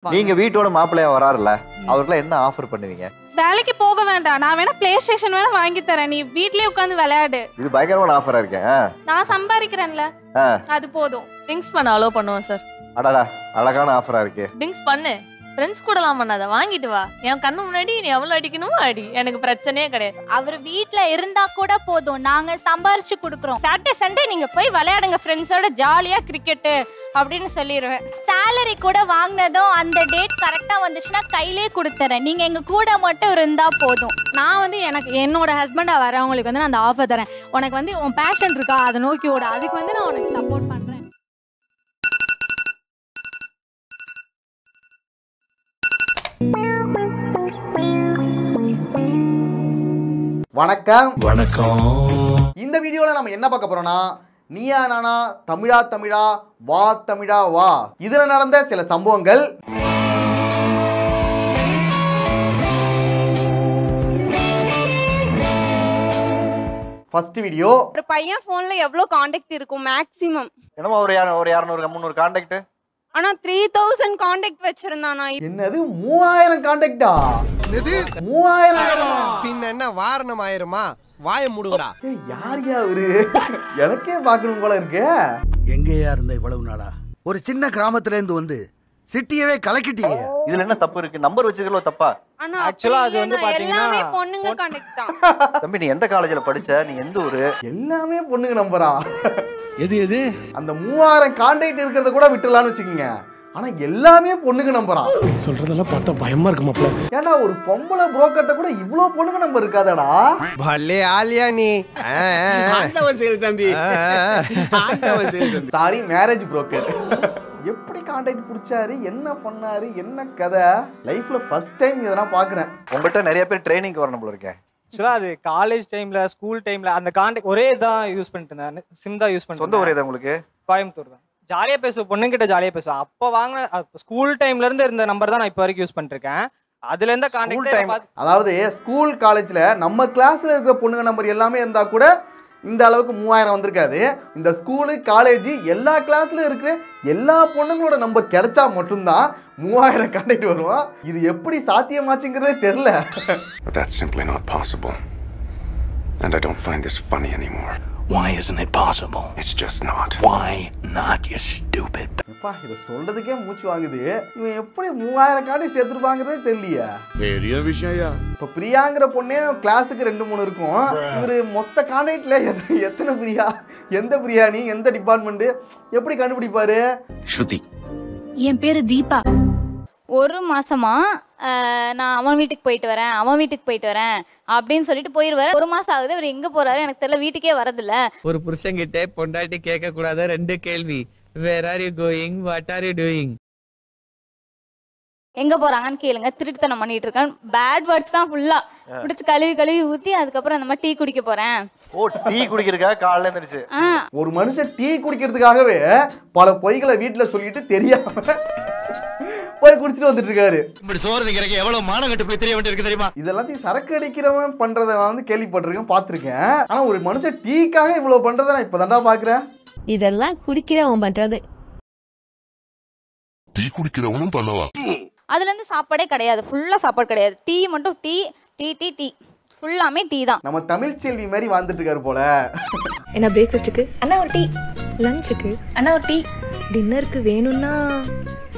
நீங்க வீட்டோட மாப்பிள்ளையா வராருல, அவருக்குலாம் என்ன ஆஃபர் பண்ணுவீங்க? வேலைக்கு போக வேண்டாம், நான் வேணா பிளே ஸ்டேஷன் வேணா வாங்கி தரேன், நீ வீட்லயே உட்கார்ந்து விளையாடு. இது பயங்கரமான ஆஃபரா இருக்கே. நான் சம்பாதிக்கிறேன்ல, அது போதும். ட்ரிங்க்ஸ் பண்ண அலோ பண்ணுவோம் சார். அடடா, அழகான ஆஃபரா இருக்கு. ட்ரிங்க்ஸ் பண்ணு, ஃப்ரெண்ட்ஸ் கூடலாம் பண்ணாத, வாங்கிட்டு வா. என் கண்ணு முன்னாடி நீ எவ்வளவு அடிக்கணுமோ அடி, எனக்கு பிரச்சனையே கிடையாது. அவர் வீட்ல இருந்தா கூட போதும், நாங்க சம்பாரிச்சு கொடுக்குறோம். சாட்டர்டே சண்டே நீங்க போய் விளையாடுங்க ஃப்ரெண்ட்ஸோட ஜாலியா கிரிக்கெட் அப்படின்னு சொல்லிடுவேன். சேலரி கூட வாங்கினதும் அந்த டேட் கரெக்டா வந்துச்சுன்னா கையிலே கொடுத்துறேன், நீங்க எங்க கூட மட்டும் இருந்தா போதும். நான் வந்து எனக்கு என்னோட ஹஸ்பண்டா வரவங்களுக்கு வந்து நான் அந்த ஆஃபர் தரேன். உனக்கு வந்து உன் பேஷன் இருக்கா, அதை நோக்கி ஓட, அதுக்கு வந்து நான் உனக்கு சப்போர்ட் பண்றேன். வணக்கம். வணக்கம். இந்த வீடியோல நம்ம என்ன பார்க்க போறோம்னா, நீயா நானா, தமிழா தமிழா, வா தமிழா வா, இதுல நடந்த சில சம்பவங்கள். First video. ஒரு பையன் போன்ல எவ்வளவு கான்டாக்ட் இருக்கும் மேக்ஸிமம்? என்னமோ ஒரு 200 300 கான்டாக்ட். ஆனா 3000 கான்டாக்ட் வச்சிருந்தானா. என்னது 3000 கான்டாக்டா? இது 3000 பின்ன என்ன வாரணம் ஆயிருமா? வாய மூடுங்கடா. யார் அவரு? எனக்கே பார்க்கணும் போல இருக்கு. எங்கேயா இருந்த இவ்வளவு நாளா? ஒரு சின்ன கிராமத்துல இருந்து வந்து சிட்டியவே கலக்கிட்டீங்க. இதுல என்ன தப்பு இருக்கு? நம்பர் வச்சுக்கல தப்பா? ஆனா ஆக்சுவலா அது வந்து பாத்தீங்கன்னா எல்லாமே பொண்ணுங்க கான்டாக்ட் தான். தம்பி, நீ எந்த காலேஜ்ல படிச்ச? நீ எந்த ஊரு? எல்லாமே பொண்ணுங்க நம்பரா? எது அந்த 3000 கான்டாக்ட் இருக்கிறத கூட விட்டுலான்னு வச்சுக்கோங்க. ஆனா எல்லாமே பொண்ணுங்க நம்பரா? சொல்றதெல்லாம் பார்த்தா பயமா இருக்கு மாப்ள. ஏன்னா ஒரு பொம்பளை புரோக்கர்ட்ட கூட இவ்ளோ பொண்ணுங்க நம்பர் இருக்காதடா. பல்லே ஆலியா நீ. ஆண்டவன் செயல் தம்பி. ஆண்டவன் செயல் தம்பி. Sorry, marriage broker. எப்படி கான்டாக்ட் பிடிச்சாரு, என்ன பண்ணாரு, என்ன கதை? லைஃப்ல ஃபர்ஸ்ட் டைம் இதெல்லாம் பாக்குறேன். உங்கள்கிட்ட நிறைய பேர் ட்ரைனிங்க்கு வரணும் போல இருக்கேன். ஆக்சுவலா அது காலேஜ் டைம்ல ஸ்கூல் டைம்ல அந்த கான்டாக்ட் ஒரே தான் யூஸ் பண்ணிட்டு இருந்தேன். சிம் தான் யூஸ் பண்ணிட்டு. சொந்த ஊரே தான் உங்களுக்கு? கோயம்புத்தூர் தான். ஜாலியா பேசுவோம், பொண்ணுங்கிட்ட ஜாலியா பேசுவோம். அப்போ வாங்கின ஸ்கூல் டைம்ல இருந்து இருந்த நம்பர் தான் நான் இப்போ வரைக்கும் யூஸ் பண்ணிட்டு இருக்கேன். அதுல இருந்த கான்டாக்ட், அதாவது ஸ்கூல் காலேஜ்ல நம்ம கிளாஸ்ல இருக்கிற பொண்ணுங்க நம்பர் எல்லாமே இருந்தா கூட இந்த அளவுக்கு 3000 வந்திருக்காது. இந்த ஸ்கூலு காலேஜ் எல்லா கிளாஸ்ல இருக்கிற எல்லா பொண்ணுங்களோட நம்பர் கிடைச்சா மட்டும்தான் 3000 கான்டாக்ட் வரும். இது எப்படி சாத்தியமாச்சுங்கிறதே தெரியல. That's simply not possible. And I don't find this funny anymore. Why isn't it possible? It's just not. Why not, you stupid? அப்பா, இத சொல்றதுக்கே மூச்சு வாங்குது. இவன் எப்படி 3000 கான்டாக்ட் சேர்த்துருப்பாங்கிறதே தெரியலையா? பெரிய விஷயம்யா. இப்ப பிரியாங்கிற பொண்ணே கிளாஸுக்கு 2-3 இருக்கும். இவரு மொத்த கான்டாக்ட்ல எத்தனை பிரியா, எந்த பிரியாணி, எந்த டிபார்ட்மெண்ட், எப்படி கண்டுபிடிப்பாரு? ஸ்ருதி. என் பேரு தீபா. ஒரு மாசமா நான் அவன் வீட்டுக்கு போயிட்டு வரேன் அப்படின்னு சொல்லிட்டு போயிருவாரு. ஒரு மாசம் ஆகுது, அவர் எங்க போறாரு எனக்கு தெரியல, வீட்டுக்கே வரதில்ல. ஒரு புருஷன்கிட்ட பொண்டாட்டி கேட்க கூடாத 2 கேள்வி. Where are you going? What are you doing? எங்க போறாங்கன்னு கேளுங்க. திருட்டுத்தனம் பண்ணிட்டு இருக்கேன். பேட் வேர்ட்ஸ் தான் ஃபுல்லா பிடிச்சு கழுவி ஊத்தி, அதுக்கப்புறம் இந்த மாதிரி டீ குடிக்க போறேன். ஓ, டீ குடிக்கிறதுக்காக காலையில எந்திரிச்சு? ஒரு மனுஷன் டீ குடிக்கிறதுக்காகவே பல பொய்களை வீட்டுல சொல்லிட்டு தெரியாம போய் குடிச்சிட்டு வந்துட்டு இருக்காரு. இப்படி சோறு திங்கறக்கு எவ்வளவு மானம் கட்டு போய் தெரிய வேண்டியிருக்கு தெரியுமா? இதெல்லாத்தையும் சரக்கு அடிக்கிறவன் பண்றத நான் வந்து கேள்விப்பட்டிருக்கேன், பார்த்திருக்கேன். ஆனா ஒரு மனுஷன் டீக்காக இவ்வளவு பண்றதை நான் இப்பதான்டா பாக்குறேன். இதெல்லாம் குடிக்கிறவன் பண்றது. டீ குடிக்கிறவனும் பண்ணவா? அதுல இருந்து சாப்பாடே கிடையாது, ஃபுல்லா சாப்பாடு கிடையாது. டீ மட்டும், டீ டீ டீ டீ ஃபுல்லாமே டீ தான். நம்ம தமிழ் செல்வி மாதிரி வாழ்ந்துட்டு இருக்காரு போல. என்ன பிரேக்ஃபாஸ்ட்டுக்கு அண்ணா ஒரு டீ, லஞ்சுக்கு அண்ணா ஒரு டீ, டின்னருக்கு வேணும்னா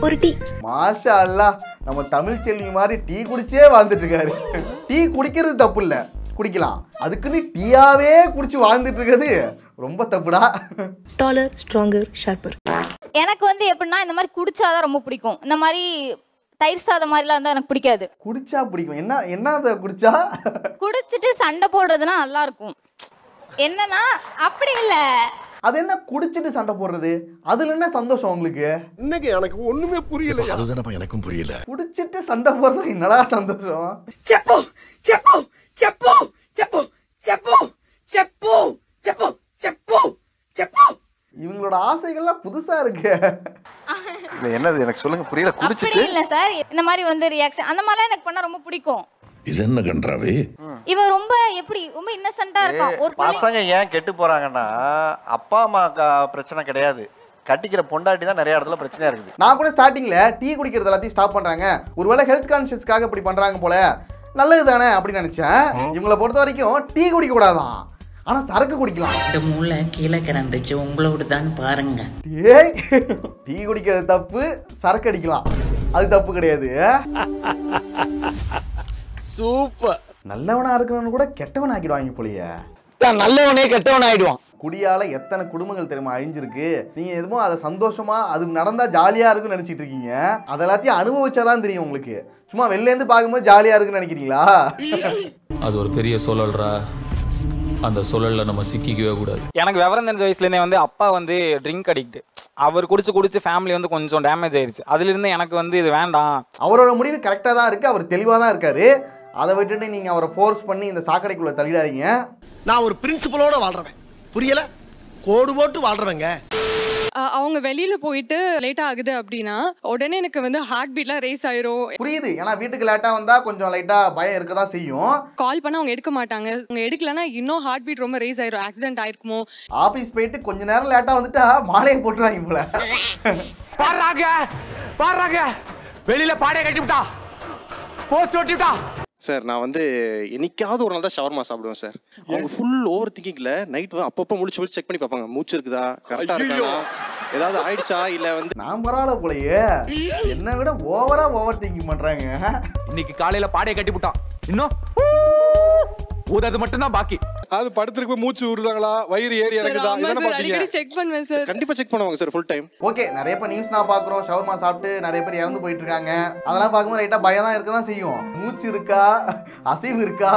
ஒரு டீ. மாஷா அல்லாஹ், நம்ம தமிழ் செல்வி மாதிரி டீ குடிச்சே வாழ்ந்துட்டு இருக்காரு. டீ குடிக்கிறது தப்பு இல்ல, குடிக்கலாம். அதுக்குன்னு டீயாவே குடிச்சு வாழ்ந்துட்டு இருக்கிறது ரொம்ப தப்புடா. Dollar, stronger, sharper. எனக்கு வந்து எப்படின்னா இந்த மாதிரி குடிச்சாதான் ரொம்ப பிடிக்கும். இந்த மாதிரி தயிர் சாதம் மாதிரிலாம் இருந்தால் எனக்கு பிடிக்காது. குடிச்சா பிடிக்கும். என்ன அதை குடிச்சா? குடிச்சிட்டு சண்டை போடுறதுனா நல்லா இருக்கும். என்னன்னா அப்படி இல்ல, அது என்ன குடிச்சிட்டு சண்டை போடுறது? அதுல என்ன சந்தோஷம் உங்களுக்கு? இன்னைக்கு எனக்கு ஒண்ணுமே புரியல. அதுதானப்பா எனக்கும் புரியல. குடிச்சிட்டு சண்டை போடுறது என்னடா சந்தோஷம்? செப்பு செப்பு செப்பு செப்பு செப்பு செப்பு செப்பு செப்பு செப்பு. இவங்களோட ஆசைகள்லாம் புதுசா இருக்கு. இல்ல, என்னது எனக்கு சொல்லுங்க, புரியல. குடிச்சிட்டு இல்ல சார், இந்த மாதிரி வந்து ரியாக்ஷன் அந்த மாதிரிலாம் எனக்கு பண்ணா ரொம்ப பிடிக்கும். இது என்ன கன்றாவே? இவன் ரொம்ப எப்படி ரொம்ப இன்னசென்ட்டா இருக்கான். ஒரு பசங்க ஏன் கெட்டு போறாங்கன்னா அப்பா அம்மா பிரச்சனை கிடையாது, கட்டிக்கிற பொண்டாட்டி தான் நிறைய இடத்துல பிரச்சனையா இருக்குது. நான் கூட ஸ்டார்டிங்ல டீ குடிக்கிறது எல்லாத்தையும் ஸ்டாப் பண்றாங்க, ஒருவேளை ஹெல்த் கான்ஷியஸ்க்காக இப்படி பண்றாங்க போல, நல்லது தானே அப்படின்னு நினைச்சேன். இவங்களை பொறுத்த வரைக்கும் டீ குடிக்க கூடாதான், ஆனா சரக்கு குடிக்கலாம். இந்த மூளை கீழே கிடந்துச்சு உங்களோட தான் பாருங்க. ஏய், டீ குடிக்கிறது தப்பு, சரக்கு அடிக்கலாம் அது தப்பு கிடையாது. சூப்பர். நல்லவனா இருக்கணும்னு கூட கெட்டவன் ஆக்கிடுவாங்க போலியே. நல்லவனே கெட்டவன் ஆயிடுவான். குடியால எத்தனை குடும்பங்கள் தெரியுமா அழிஞ்சிருக்கு. நீங்க எதுவும் அதை சந்தோஷமா அது நடந்தா ஜாலியா இருக்குன்னு நினைச்சிட்டு இருக்கீங்க. அதெல்லாத்தையும் அனுபவிச்சாதான் தெரியும் உங்களுக்கு. சும்மா வெளில இருந்து பார்க்கும்போது ஜாலியா இருக்குன்னு நினைக்கிறீங்களா? அது ஒரு பெரிய சொல்லல்ரா, அந்த சொல்லல நம்ம சிக்கிக்கவே கூடாது. எனக்கு விவரம் தெரிஞ்ச வயசுலேருந்தே வந்து அப்பா வந்து ட்ரிங்க் அடிக்ட். அவர் குடிச்சு ஃபேமிலி வந்து கொஞ்சம் டேமேஜ் ஆயிடுச்சு. அதுலேருந்து எனக்கு வந்து இது வேண்டாம். அவரோட முடிவு கரெக்டாக தான் இருக்கு, அவர் தெளிவாக தான் இருக்காரு. அதை விட்டுட்டு நீங்க அவரை ஃபோர்ஸ் பண்ணி இந்த சாக்கடைக்குள்ள தள்ளிடாதீங்க. நான் ஒரு பிரின்சிபலோட வாழ்றவன், புரியல, கோடு போட்டு வாழ்றவங்க. அவங்க வெளியில போயிட்டு லேட்டா ஆகுது அப்படின்னா உடனே எனக்கு வந்து ஹார்ட் பீட்லாம் ரேஸ் ஆயிரும். புரியுது, ஏன்னா வீட்டுக்கு லேட்டா வந்தா கொஞ்சம் லைட்டா பயம் இருக்கதான் செய்யும். கால் பண்ணா அவங்க எடுக்க மாட்டாங்க, அவங்க எடுக்கலன்னா இன்னும் ஹார்ட் பீட் ரொம்ப ரேஸ் ஆயிரும், ஆக்சிடென்ட் ஆயிருக்குமோ. ஆபீஸ் போயிட்டு கொஞ்ச நேரம் லேட்டா வந்துட்டா மாலையை போட்டுருவாங்க போல. பாருங்க வெளியில பாடையை கட்டி விட்டா, போஸ்ட் ஓட்டி விட்டா. சார் நான் வந்து என்னைக்காவது ஒரு நாள் தான் ஷவர்மா சாப்பிடுவேன் சார். அவங்க ஃபுல் ஓவர் திங்கிங்ல நைட் அப்பப்போ முடிச்சு செக் பண்ணி பார்ப்பாங்க, மூச்சு இருக்குதா, கரெக்டா இருக்கா, ஏதாவது ஆயிடுச்சா இல்ல வந்து. நான் பரவாயில்ல போலயே, என்னை விட ஓவர் திங்கிங் பண்றாங்க. இன்னைக்கு காலையில பாடையை கட்டி விட்டான், இன்னும் ஊதாது மட்டும் தான் பாக்கி. அது படுத்துருக்கு மூச்சு ஊறுதாங்களா, வயிறு ஏறி இறங்குதா, இதெல்லாம் பாத்தீங்க. செக் பண்ணுவேன் சார், கண்டிப்பா செக் பண்ணுவாங்க சார் ஃபுல் டைம். ஓகே, நிறைய பேர் நியூஸ் நான் பாக்குறோம், ஷவர்மா சாப்பிட்டு நிறைய பேர் இறந்து போயிட்டு இருக்காங்க. அதெல்லாம் பார்க்கும்போது ரைட்டா பயம் தான் இருக்க தான் செய்யும். மூச்சு இருக்கா, அசைவு இருக்கா,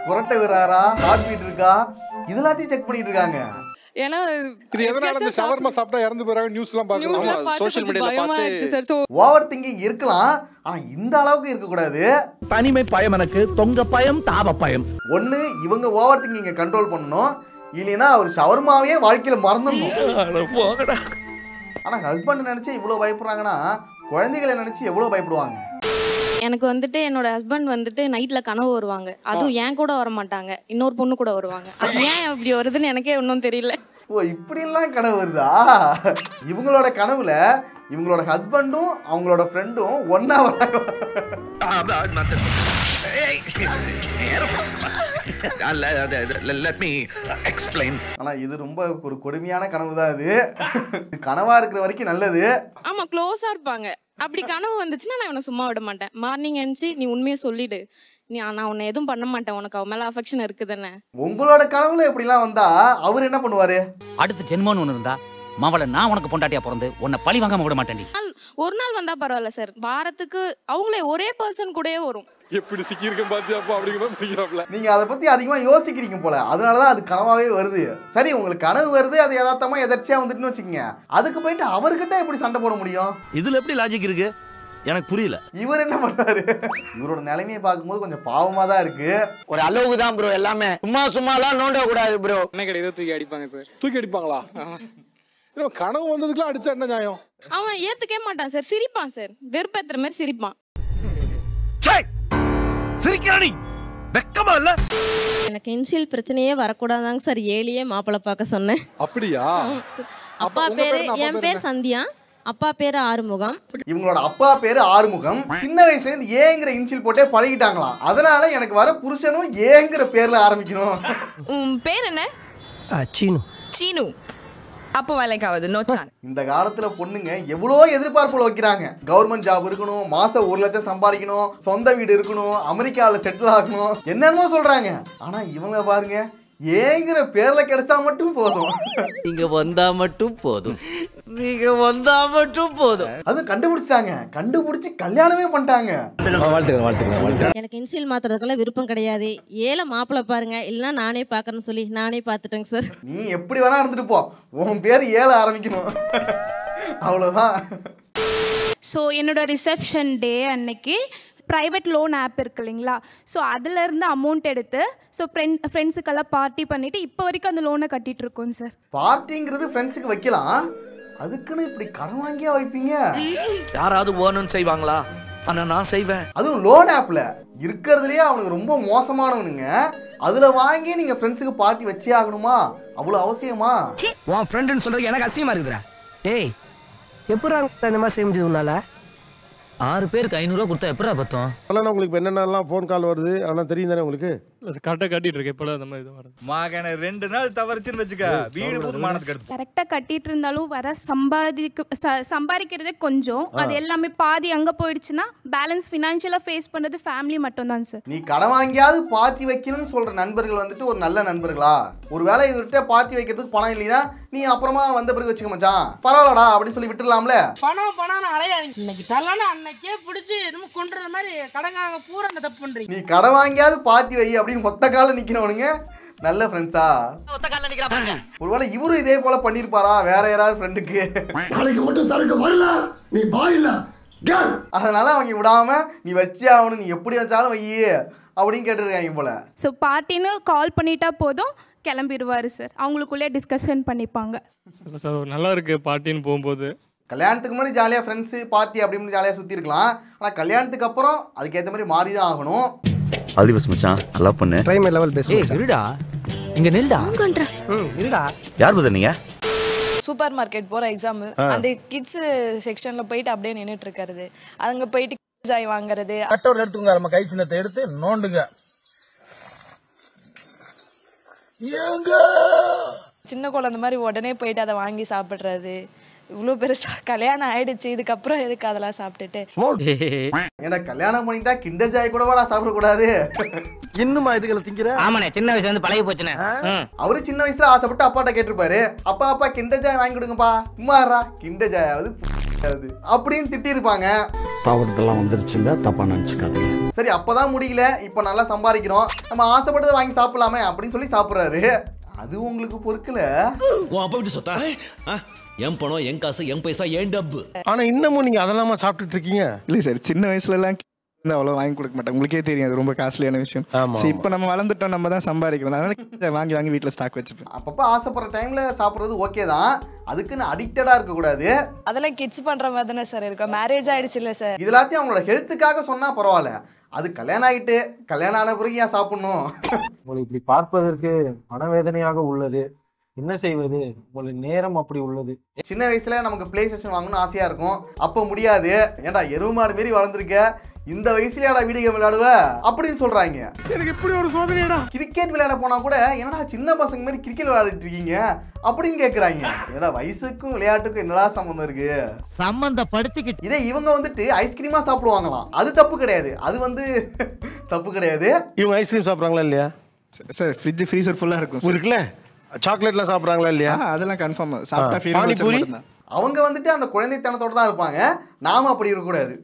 குரட்டை விராரா, ஹார்ட் பீட் இருக்கா, இதெல்லாத்தையும் செக் பண்ணிட்டு இருக்காங்க. ஏன்னா இது எதனால இந்த ஷவர்மா சாப்பிட்டா இறந்து போறாங்க நியூஸ்லாம் பார்க்கறோம், சோஷியல் மீடியால பார்த்து. ஓவர் திங்கிங் இருக்கலாம், ஆனா இந்த அளவுக்கு இருக்க கூடாது. தனிமை பயம், எனக்கு தொங்க பயம், தாப பயம். ஒண்ணு இவங்க ஓவர் திங்கிங்க கண்ட்ரோல் பண்ணணும், இல்லைன்னா அவர் ஷவர்மாவே வாழ்க்கையில மறந்துடணும். ஆனா ஹஸ்பண்ட் நினைச்சு இவ்வளவு பயப்படுறாங்கன்னா குழந்தைகளை நினைச்சு எவ்வளவு பயப்படுவாங்க. எனக்கு வந்துட்டு என்னோட ஹஸ்பண்ட் வந்துட்டு நைட்ல கனவு வருவாங்க, அதுவும் ஏன் கூட வர மாட்டாங்க, இன்னொரு பொண்ணு கூட வருவாங்க. அது ஏன் அப்படி வருதுன்னு எனக்கே ஒன்றும் தெரியல. ஓ, இப்படி எல்லாம் கனவு வருதா? இவங்களோட கனவுல இவங்களோட ஹஸ்பண்டும் அவங்களோட ஃப்ரெண்டும் ஒண்ணா வராங்க. ஆனா இது ரொம்ப ஒரு கொடுமையான கனவு தான். இது கனவா இருக்கிற வரைக்கும் நல்லது. ஆமா, க்ளோஸா இருப்பாங்க. அப்படி கனவு வந்துச்சுன்னா நான் இவனை சும்மா விட மாட்டேன். மார்னிங் எழுந்துச்சு நீ உண்மையை சொல்லிடு, நான் உன்னை எதுவும் பண்ண மாட்டேன், உனக்கு அவன் மேல அஃபெக்ஷன் இருக்குதானே. உங்களோட கனவுல எப்படிலாம் வந்தா அவர் என்ன பண்ணுவாரு? அடுத்து ஜென்மோன்னு ஒண்ணு இருந்தா மாவள நான் உனக்கு பொண்டாட்டியா பிறந்து உன்னை பழி வாங்காம விட மாட்டேன். ஒரு நாள் வந்தா பரவாயில்ல சார், வாரத்துக்கு அவங்களே ஒரே பர்சன் கூடயே வரும். எப்படி சிக்கி இருக்க பாத்தியாப்பா அப்படிங்கறப்ப நீங்க அதை பத்தி அதிகமா யோசிக்கிறீங்க போல, அதனாலதான் அது கனவாவே வருது. சரி, உங்களுக்கு கனவு வருது, அது யதார்த்தமா எதர்ச்சியா வந்துட்டுன்னு வச்சுக்கோங்க, அதுக்கு போயிட்டு அவர்கிட்ட எப்படி சண்டை போட முடியும்? இதுல எப்படி லாஜிக் இருக்கு எனக்கு புரியல. இவர் என்ன பண்றாரு? இவரோட நிலைமையை பார்க்கும்போது கொஞ்சம் பாவமா தான் இருக்கு. ஒரு அளவுக்கு தான் ப்ரோ, எல்லாமே சும்மாலாம் நோண்ட கூடாது ப்ரோ. என்ன கிடையாது, தூக்கி அடிப்பாங்க சார். தூக்கி அடிப்பாங்களா? கனவு வந்ததுக்குலாம் அடிச்சா என்ன நியாயம்? அவன் ஏத்துக்கவே மாட்டான் சார், சிரிப்பான் சார், வெறுப்பேத்துற மாதிரி சிரிப்பான். சிரிக்கிறானி வெக்கமா இல்ல? எனக்கு இன்ஷியல் பிரச்சனையே வரக்கூடாதாங்க சார், ஏலியே மாப்பிள்ளை பார்க்க சொன்னேன். அப்படியா? அப்பா பேரு, என் பேர் சந்தியா, அப்பா பேரு ஆறுமுகம். இவங்களோட அப்பா பேரு ஆறுமுகம். சின்ன வயசுல இருந்து ஏங்கிற இன்ஷியல் போட்டே பழகிட்டாங்களாம். அதனால எனக்கு வர புருஷனும் ஏங்கிற பேர்ல ஆரம்பிக்கணும். பேர் என்ன? சீனு. சீனு. அப்போ வேலைக்கு ஆகுது, நோ சான்ஸ். இந்த காலத்துல பொண்ணுங்க எவ்வளோ எதிர்பார்ப்புல வைக்கிறாங்க. கவர்மெண்ட் ஜாப் இருக்கணும், மாசம் 1 லட்சம் சம்பாதிக்கணும், சொந்த வீடு இருக்கணும், அமெரிக்காவில் செட்டில் ஆகணும், என்னென்னமோ சொல்றாங்க. ஆனா இவங்க பாருங்க, ஏங்கிற பேர்ல கிடைச்சா மட்டும் போதும், நீங்க வந்தா மட்டும் போதும், நீங்க வந்தா மட்டும் போதும். அது கண்டுபிடிச்சிட்டாங்க, கண்டுபிடிச்சு கல்யாணமே பண்ணிட்டாங்க. எனக்கு இன்ஷியல் மாத்துறதுக்கெல்லாம் விருப்பம் கிடையாது. ஏழை மாப்பிள்ளை பாருங்க, இல்லைன்னா நானே பார்க்கறேன்னு சொல்லி நானே பார்த்துட்டேங்க சார். நீ எப்படி வேணா இருந்துட்டு போ, உன் பேர் ஏழ ஆரம்பிக்கணும், அவ்வளவுதான். ஸோ என்னோட ரிசப்ஷன் டே அன்னைக்கு ப்ரைவேட் லோன் ஆப் இருக்கு இல்லைங்களா, ஸோ அதிலேருந்து அமௌண்ட் எடுத்து ஸோ ஃப்ரெண்ட்ஸுக்கெல்லாம் பார்ட்டி பண்ணிவிட்டு இப்போ வரைக்கும் அந்த லோனை கட்டிகிட்டு இருக்கோம் சார். பார்ட்டிங்கிறது ஃப்ரெண்ட்ஸுக்கு வைக்கலாம், அதுக்குன்னு இப்படி கடன் வாங்கியா வைப்பீங்க? யாராவது வேணும்னு செய்வாங்களா? ஆனா நான் செய்வேன். அதுவும் லோன் ஆப்ல இருக்கிறதுலயே அவனுக்கு ரொம்ப மோசமானவனுங்க. அதுல வாங்கி நீங்க ஃப்ரெண்ட்ஸுக்கு பார்ட்டி வச்சே ஆகணுமா? அவ்வளவு அவசியமா? உன் ஃப்ரெண்ட்னு சொல்றது எனக்கு அசியமா இருக்குதுடா. டேய் எப்படா இந்த மாதிரி செய்ய முடியுது உன்னால 6 பேருக்கு 500 ரூபா கொடுத்தா எப்படா பத்தோம்? அதெல்லாம் உங்களுக்கு என்னென்னலாம் ஃபோன் கால் வருது அதெல்லாம் தெரியும் தானே உங்களுக்கு? கரெக்டாக கட்டிட்டு இருக்கேன் இப்போலாம் அந்த மாதிரி இது வருது. மகனை 2 நாள் தவறுச்சுன்னு வச்சுக்க வீடு போது மானத்துக்கு எடுத்து. கரெக்டாக கட்டிட்டு இருந்தாலும் வர சம்பாதிக்கிறதே கொஞ்சம், அது எல்லாமே பாதி அங்கே போயிடுச்சுன்னா பேலன்ஸ் ஃபினான்ஷியலாக ஃபேஸ் பண்ணுறது ஃபேமிலி மட்டும்தான் சார். நீ கடன் வாங்கியாவது பார்ட்டி வைக்கணும்னு சொல்ற நண்பர்கள் வந்துட்டு ஒரு நல்ல நண்பர்களா? ஒருவேளை இவர்கிட்ட பார்ட்டி வைக்கிறதுக்கு பணம் இல்லைன்னா நீ அப்புறமா வந்த பிறகு வச்சுக்க மச்சான் பரவாயில்லடா அப்படின்னு சொல்லி விட்டுடலாம்ல. பணம் அலையாதீங்க. இன்னைக்கு தரலான்னு அன்னைக்கே பிடிச்சி என்னமோ கொண்டுற மாதிரி கடங்காங்க பூரா அந்த தப்பு பண்றீங்க. நீ கடன் வாங்கியாவது பார்ட்டி வை அப்படின்னு மொத்த கால நிக்கிறவனுங்க நல்ல ஃப்ரெண்ட்ஸா? ஒருவேளை இவரும் இதே போல பண்ணிருப்பாரா வேற யாராவது ஃப்ரெண்டுக்கு? நாளைக்கு மட்டும் சரக்கு வரல நீ பாயில அதனால அவங்க விடாம நீ வச்சே ஆகணும், நீ எப்படி வச்சாலும் வையே அப்படின்னு கேட்டுருக்காங்க போல. ஸோ பார்ட்டின்னு கால் பண்ணிட்டா போதும் கிளம்பிடுவாரு சார். அவங்களுக்குள்ளே டிஸ்கஷன் பண்ணிப்பாங்க. சார் நல்லா இருக்கு பார்ட்டின்னு போகும்போது. கல்யாணத்துக்கு முன்னாடி ஜாலியாக ஃப்ரெண்ட்ஸு பார்ட்டி அப்படின்னு ஜாலியாக சுற்றி இருக்கலாம். ஆனால் கல்யாணத்துக்கு அப்புறம் அதுக்கேற்ற மாதிரி மாறி தான் ஆகணும். அதிபஸ் மச்சான் நல்லா பண்ணு. பிரைமரி லெவல் பேசு. ஏய் இருடா இங்க நில்டா. இருடா. யார் பதர் நீங்க? சூப்பர் மார்க்கெட் போற எக்ஸாம் அந்த கிட்ஸ் செக்ஷன்ல போயிட்டு அப்படியே நின்னுட்டு இருக்காரு. அங்க போயிட்டு ஜாய் வாங்குறது. கட்டோர் எடுத்துங்க நம்ம கை சின்னத்தை எடுத்து நோண்டுங்க. சின்ன குழந்தை மாதிரி உடனே போயிட்டு அதை வாங்கி சாப்பிடுறது. இவ்வளோ பெருசா கல்யாணம் ஆயிடுச்சு, இதுக்கப்புறம் எதுக்கு அதெல்லாம் சாப்பிட்டுட்டு? ஏன்னா கல்யாணம் பண்ணிட்டா கிண்டர் ஜாய் கூட வாடா சாப்பிடக்கூடாது. இன்னுமா இதுகளை திங்கிற? ஆமாண்ணே சின்ன வயசுல இருந்து பழகி போச்சுனே. அவரு சின்ன வயசுல ஆசைப்பட்டு அப்பாட்ட கேட்டிருப்பாரு, அப்பா கிண்டர் ஜாய் வாங்கி கொடுங்கப்பா. சும்மாறா கிண்டர் ஜாயாவது அப்படின்னு திட்டிருப்பாங்க. பாவட்டெல்லாம் வந்துருச்சுங்க தப்பா நினைச்சுக்காதீங்க. சரி அப்பதான் முடியல, இப்ப நல்லா சம்பாதிக்கிறோம், நம்ம ஆசைப்பட்டதை வாங்கி சாப்பிடலாமே அப்படின்னு சொல்லி சாப்பிடுறாரு. அது உங்களுக்கு பொறுக்கல. அப்பா விட்டு சொத்தா என் பணம் என் காசு என் பைசா என் டப்பு. ஆனா இன்னமும் நீங்க அதெல்லாமா சாப்பிட்டுட்டு இருக்கீங்க? இல்லை சார், சின்ன வயசுல எல்லாம் அவ்வளோ வாங்கி கொடுக்க மாட்டேன். உங்களுக்கே தெரியும் அது ரொம்ப காஸ்ட்லியான விஷயம். இப்போ நம்ம வளர்ந்துட்டோம், நம்ம தான் சம்பாதிக்கிறோம், அதனால வாங்கி வீட்டில் ஸ்டாக் வச்சுப்பேன். அப்பப்போ ஆசைப்படுற டைம்ல சாப்பிட்றது ஓகே தான், அதுக்குன்னு அடிக்டடா இருக்கக்கூடாது. அதெல்லாம் கிட்ஸ் பண்ற மாதிரி தானே சார் இருக்கும். மேரேஜ் ஆயிடுச்சு இல்லை சார். இது எல்லாத்தையும் அவங்களோட ஹெல்த்துக்காக சொன்னா பரவாயில்ல, அது கல்யாணம் ஆகிட்டு கல்யாணம் ஆன பிறகு ஏன் சாப்பிடணும்? உங்களை இப்படி பார்ப்பதற்கு மனவேதனையாக உள்ளது, என்ன செய்வது? உங்களுக்கு நேரம் அப்படி உள்ளது. சின்ன வயசுல நமக்கு பிளே ஸ்டேஷன் வாங்கணும்னு ஆசையா இருக்கும், அப்போ முடியாது. ஏன்டா எருமாடு மாரி வளர்ந்துருக்க, இந்த வயசுலயாடா வீடியோ கேம் விளையாடுவ அப்படின்னு சொல்றாங்க. எனக்கு இப்படி ஒரு சோதனைடா. கிரிக்கெட் விளையாட போனா கூட என்னடா சின்ன பசங்க மாதிரி கிரிக்கெட் விளையாடிட்டு இருக்கீங்க அப்படின்னு கேக்குறாங்க. ஏன்னா வயசுக்கும் விளையாட்டுக்கும் என்னடா சம்பந்தம் இருக்கு? சம்பந்தப்படுத்திக்கிட்டு இதே இவங்க வந்துட்டு ஐஸ்கிரீமா சாப்பிடுவாங்களாம், அது தப்பு கிடையாது, அது வந்து தப்பு கிடையாது. இவங்க ஐஸ்கிரீம் சாப்பிட்றாங்களா இல்லையா? சார் ஃப்ரிட்ஜ் ஃப்ரீசர் ஃபுல்லாக இருக்கும் இருக்குல்ல. சாக்லேட்லாம் சாப்பிட்றாங்களா இல்லையா? அதெல்லாம் கன்ஃபார்ம். சாப்பிட்டா பானிபூரி அவங்க வந்துட்டு அந்த குழந்தைத்தனத்தோட தான் இருப்பாங்க, நாம அப்படி இருக்கக்கூடாது.